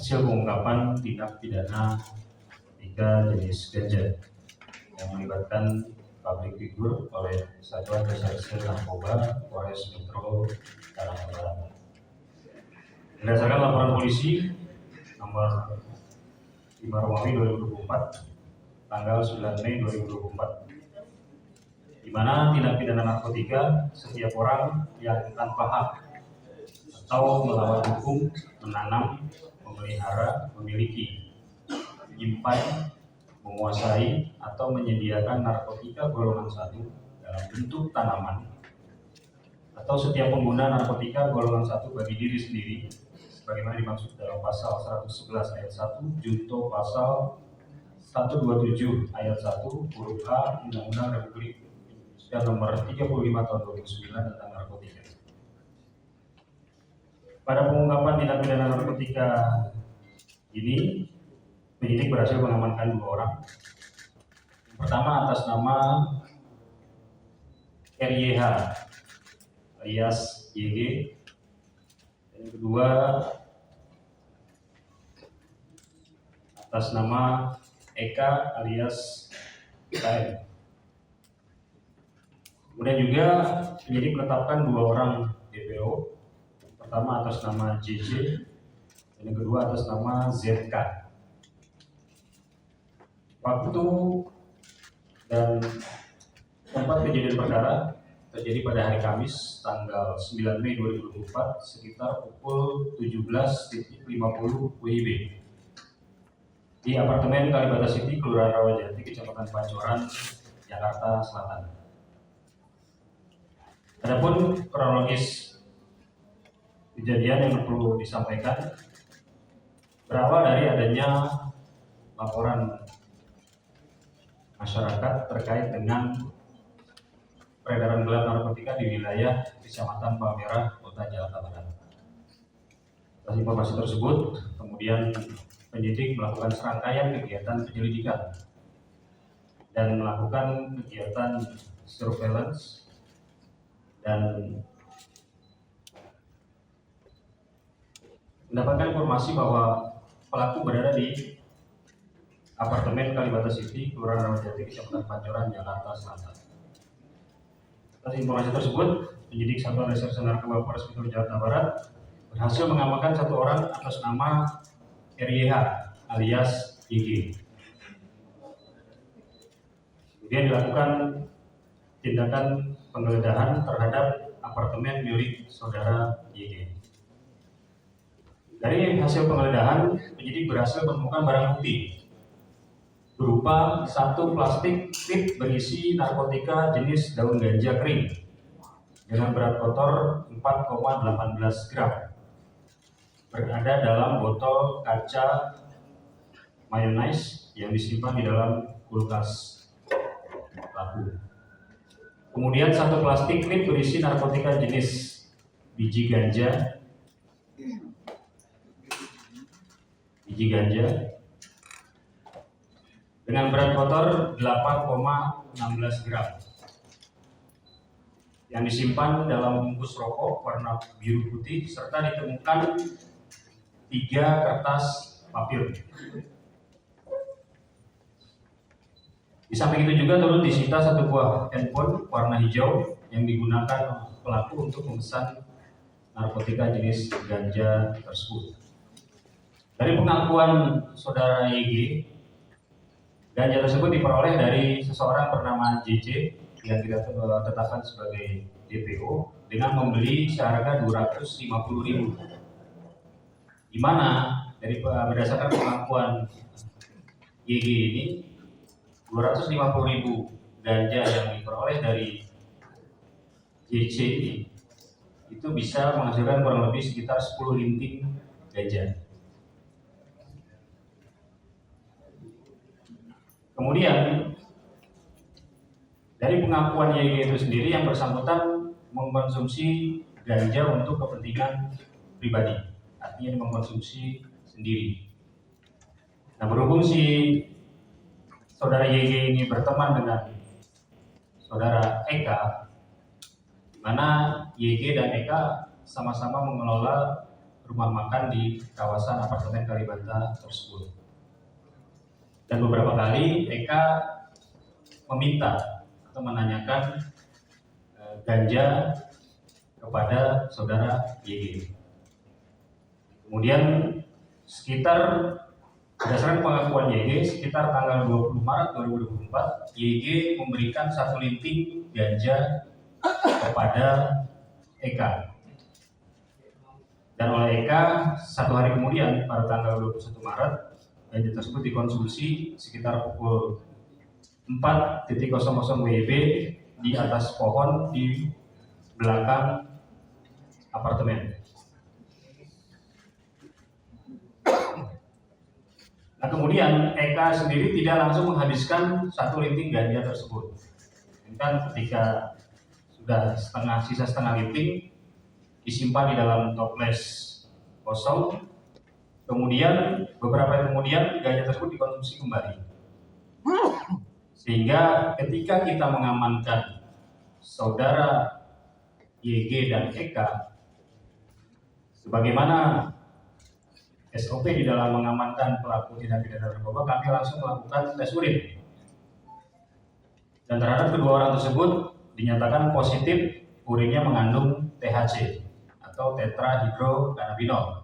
hasil pengungkapan tindak pidana narkotika jenis ganja yang melibatkan public figure oleh Satuan Reserse Narkoba Polres Metro Tangerang Barat. Berdasarkan laporan polisi nomor 5 Romawi 2024 tanggal 9 Mei 2024, di mana tindak pidana narkotika setiap orang yang tanpa hak atau melawan hukum menanam, memelihara, memiliki, menyimpan, menguasai atau menyediakan narkotika golongan 1 dalam bentuk tanaman atau setiap pengguna narkotika golongan 1 bagi diri sendiri sebagaimana dimaksud dalam pasal 111 ayat 1 junto pasal 127 ayat 1 huruf A Undang-Undang Republik Indonesia nomor 35 tahun 2009 tentang narkotika. Pada pengungkapan tindak pidana narkotika ini, penyidik berhasil mengamankan 2 orang. Yang pertama atas nama RYH alias YG. Yang kedua atas nama Eka alias KM. Kemudian juga penyidik menetapkan 2 orang DPO. Pertama atas nama JJ, dan yang kedua atas nama ZK. Waktu dan tempat kejadian perkara terjadi pada hari Kamis tanggal 9 Mei 2024 sekitar pukul 17.50 WIB di apartemen Kalibata City, Kelurahan Rawajati, Kecamatan Pancoran, Jakarta Selatan. Adapun kronologis kejadian yang perlu disampaikan berawal dari adanya laporan masyarakat terkait dengan peredaran gelap narkotika di wilayah Kecamatan Palmerah, Kota Jakarta Barat. Atas informasi tersebut, kemudian penyidik melakukan serangkaian kegiatan penyelidikan dan melakukan kegiatan surveillance dan mendapatkan informasi bahwa pelaku berada di apartemen Kalibata City, Kelurahan Rawajati, Kecamatan Pancoran, Jakarta Selatan. Atas informasi tersebut, penyidik Satuan Reserse Narkoba Polres Metro Jakarta Barat berhasil mengamankan 1 orang atas nama RYH alias YG. Kemudian dilakukan tindakan penggeledahan terhadap apartemen milik saudara YG. Dari hasil penggeledahan, penyidik berhasil menemukan barang bukti berupa 1 plastik tip berisi narkotika jenis daun ganja kering dengan berat kotor 4,18 gram berada dalam botol kaca mayonnaise yang disimpan di dalam kulkas pelaku. Kemudian 1 plastik klip berisi narkotika jenis biji ganja dengan berat kotor 8,16 gram yang disimpan dalam bungkus rokok warna biru putih serta ditemukan 3 kertas papir. Di samping itu juga turut disita 1 buah handphone warna hijau yang digunakan pelaku untuk memesan narkotika jenis ganja tersebut. Dari pengakuan saudara YG, ganja tersebut diperoleh dari seseorang bernama JJ yang kita tetapkan sebagai DPO dengan membeli seharga 250.000. Di mana dari berdasarkan pengakuan YG ini 250.000 ganja yang diperoleh dari JJ ini itu bisa menghasilkan kurang lebih sekitar 10 linting ganja. Kemudian dari pengakuan YG itu sendiri yang bersangkutan mengkonsumsi ganja untuk kepentingan pribadi, artinya mengkonsumsi sendiri. Nah, berhubung si saudara YG ini berteman dengan saudara Eka, di mana YG dan Eka sama-sama mengelola rumah makan di kawasan apartemen Kalibata tersebut. Dan beberapa kali Eka meminta atau menanyakan ganja kepada saudara YG. Kemudian berdasarkan pengakuan YG, sekitar tanggal 20 Maret 2024, YG memberikan 1 linting ganja kepada Eka. Dan oleh Eka, 1 hari kemudian pada tanggal 21 Maret, ganja tersebut dikonsumsi sekitar pukul 4.00 WIB di atas pohon di belakang apartemen. Nah, kemudian Eka sendiri tidak langsung menghabiskan 1 linting ganja tersebut. Kan ketika sudah sisa setengah linting disimpan di dalam toples kosong, kemudian beberapa hari kemudian ganja tersebut dikonsumsi kembali. Sehingga ketika kita mengamankan saudara YG dan Eka, sebagaimana SOP di dalam mengamankan pelaku tindak pidana narkoba, kami langsung melakukan tes urin. Dan terhadap kedua orang tersebut dinyatakan positif urinnya mengandung THC atau tetrahydrocannabinol,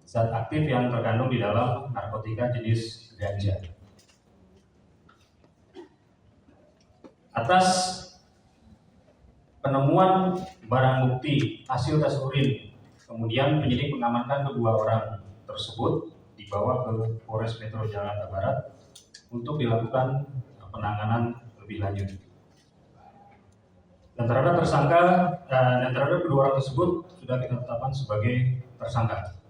zat aktif yang terkandung di dalam narkotika jenis ganja. Atas penemuan barang bukti hasil tes urin, kemudian penyidik mengamankan kedua orang tersebut dibawa ke Polres Metro Jakarta Barat untuk dilakukan penanganan lebih lanjut. Dan terhadap kedua orang tersebut sudah kita tetapkan sebagai tersangka,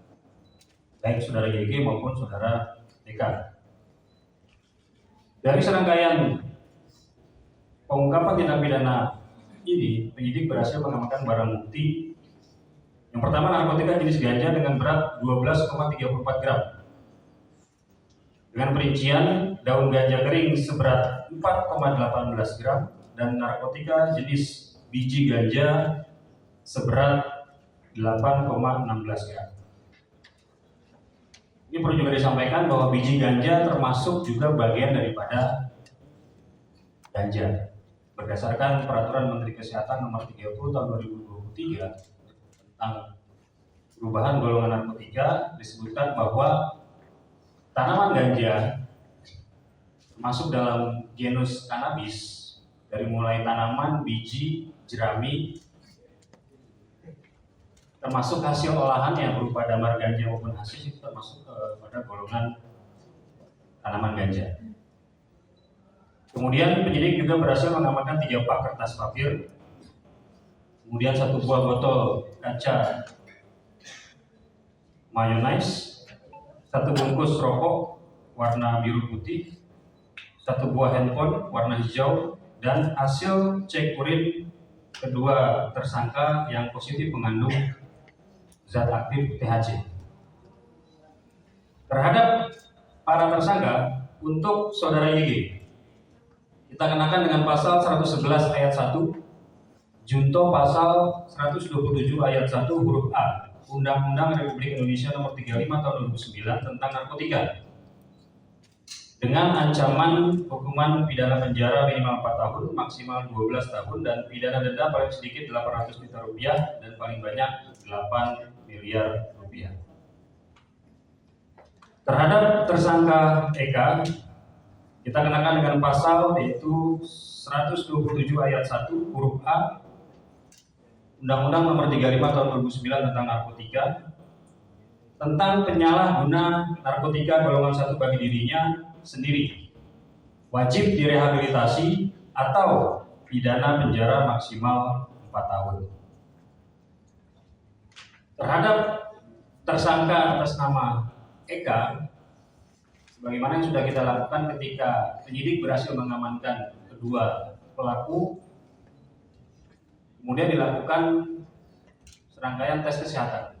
baik saudara YG maupun saudara Eka. Dari serangkaian pengungkapan tindak pidana ini, penyidik berhasil mengamankan barang bukti. Yang pertama, narkotika jenis ganja dengan berat 12,34 gram. Dengan perincian daun ganja kering seberat 4,18 gram dan narkotika jenis biji ganja seberat 8,16 gram. Ini perlu juga disampaikan bahwa biji ganja termasuk juga bagian daripada ganja. Berdasarkan Peraturan Menteri Kesehatan Nomor 30 Tahun 2023 tentang perubahan golongan narkotika, disebutkan bahwa tanaman ganja masuk dalam genus cannabis dari mulai tanaman, biji, jerami, termasuk hasil olahan yang berupa damar ganja maupun hasil itu termasuk pada golongan tanaman ganja. Kemudian penyidik juga berhasil mengamankan 3 pak kertas papir, kemudian 1 buah botol kaca mayonnaise, 1 bungkus rokok warna biru putih, 1 buah handphone warna hijau, dan hasil cek urin kedua tersangka yang positif mengandung zat aktif THC. Terhadap para tersangka, untuk saudara YG, kita kenakan dengan pasal 111 ayat 1, junto pasal 127 ayat 1 huruf A, Undang-Undang Republik Indonesia Nomor 35 Tahun 2009 tentang narkotika, dengan ancaman hukuman pidana penjara minimal 4 tahun, maksimal 12 tahun, dan pidana denda paling sedikit 800 juta rupiah dan paling banyak 8 miliar rupiah. Terhadap tersangka Eka, kita kenakan dengan pasal yaitu 127 ayat 1 huruf A Undang-Undang Nomor 35 Tahun 2009 tentang narkotika, tentang penyalahguna narkotika golongan 1 bagi dirinya sendiri, wajib direhabilitasi atau pidana penjara maksimal 4 tahun. Terhadap tersangka atas nama Eka, sebagaimana yang sudah kita lakukan ketika penyidik berhasil mengamankan kedua pelaku, kemudian dilakukan serangkaian tes kesehatan.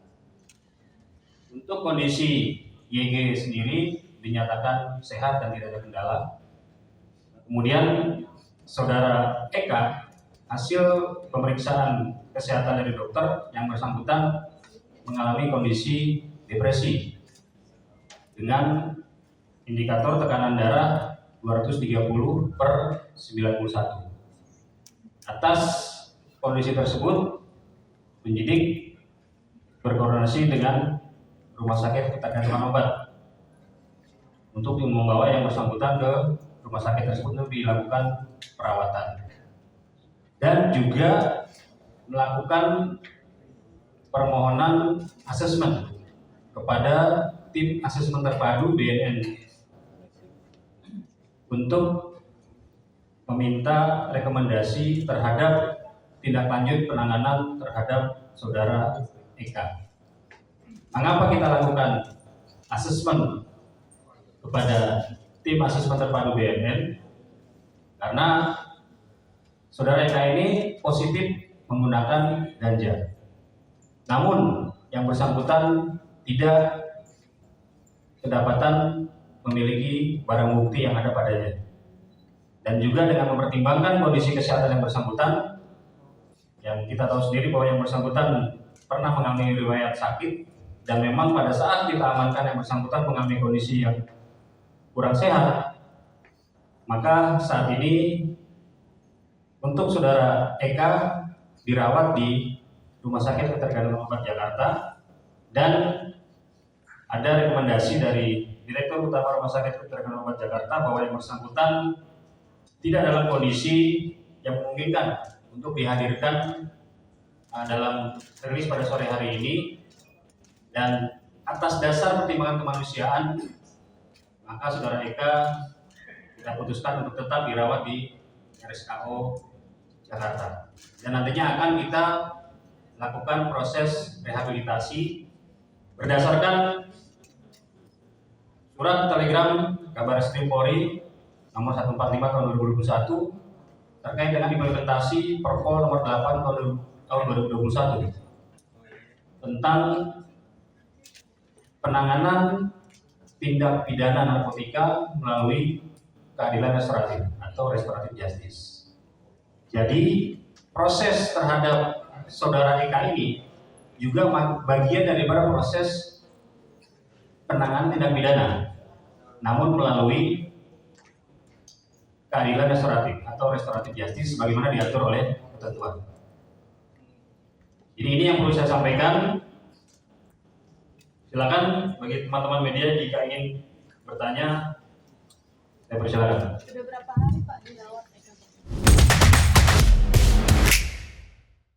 Untuk kondisi YG sendiri dinyatakan sehat dan tidak ada kendala. Kemudian saudara Eka, hasil pemeriksaan kesehatan dari dokter yang bersangkutan mengalami kondisi depresi dengan indikator tekanan darah 230/91. Atas kondisi tersebut, penyidik berkoordinasi dengan Rumah Sakit Ketergantungan Obat untuk membawa yang bersangkutan ke rumah sakit tersebut untuk dilakukan perawatan, dan juga melakukan permohonan asesmen kepada tim asesmen terpadu BNN untuk meminta rekomendasi terhadap tindak lanjut penanganan terhadap saudara Eka. Mengapa kita lakukan asesmen kepada tim asesmen terpadu BNN? Karena saudara Eka ini positif menggunakan ganja. Namun yang bersangkutan tidak kedapatan memiliki barang bukti yang ada padanya. Dan juga dengan mempertimbangkan kondisi kesehatan yang bersangkutan, yang kita tahu sendiri bahwa yang bersangkutan pernah mengalami riwayat sakit, dan memang pada saat kita amankan yang bersangkutan mengalami kondisi yang kurang sehat, maka saat ini untuk saudara Eka dirawat di Rumah Sakit Ketergantungan Obat Jakarta, dan ada rekomendasi dari Direktur Utama Rumah Sakit Ketergantungan Obat Jakarta bahwa yang bersangkutan tidak dalam kondisi yang memungkinkan untuk dihadirkan dalam rilis pada sore hari ini, dan atas dasar pertimbangan kemanusiaan maka saudara Eka kita putuskan untuk tetap dirawat di RSKO Jakarta, dan nantinya akan kita lakukan proses rehabilitasi berdasarkan surat telegram Kabareskrim Polri nomor 145 tahun 2021 terkait dengan implementasi Perpol nomor 8 tahun 2021 tentang penanganan tindak pidana narkotika melalui keadilan restoratif atau restoratif justice. Jadi proses terhadap saudara Eka ini juga bagian daripada proses penanganan tindak pidana, namun melalui keadilan restoratif atau restoratif justice sebagaimana diatur oleh ketentuan. Jadi ini yang perlu saya sampaikan. Silakan bagi teman-teman media jika ingin bertanya, saya persilakan. Sudah berapa hari Pak dirawat?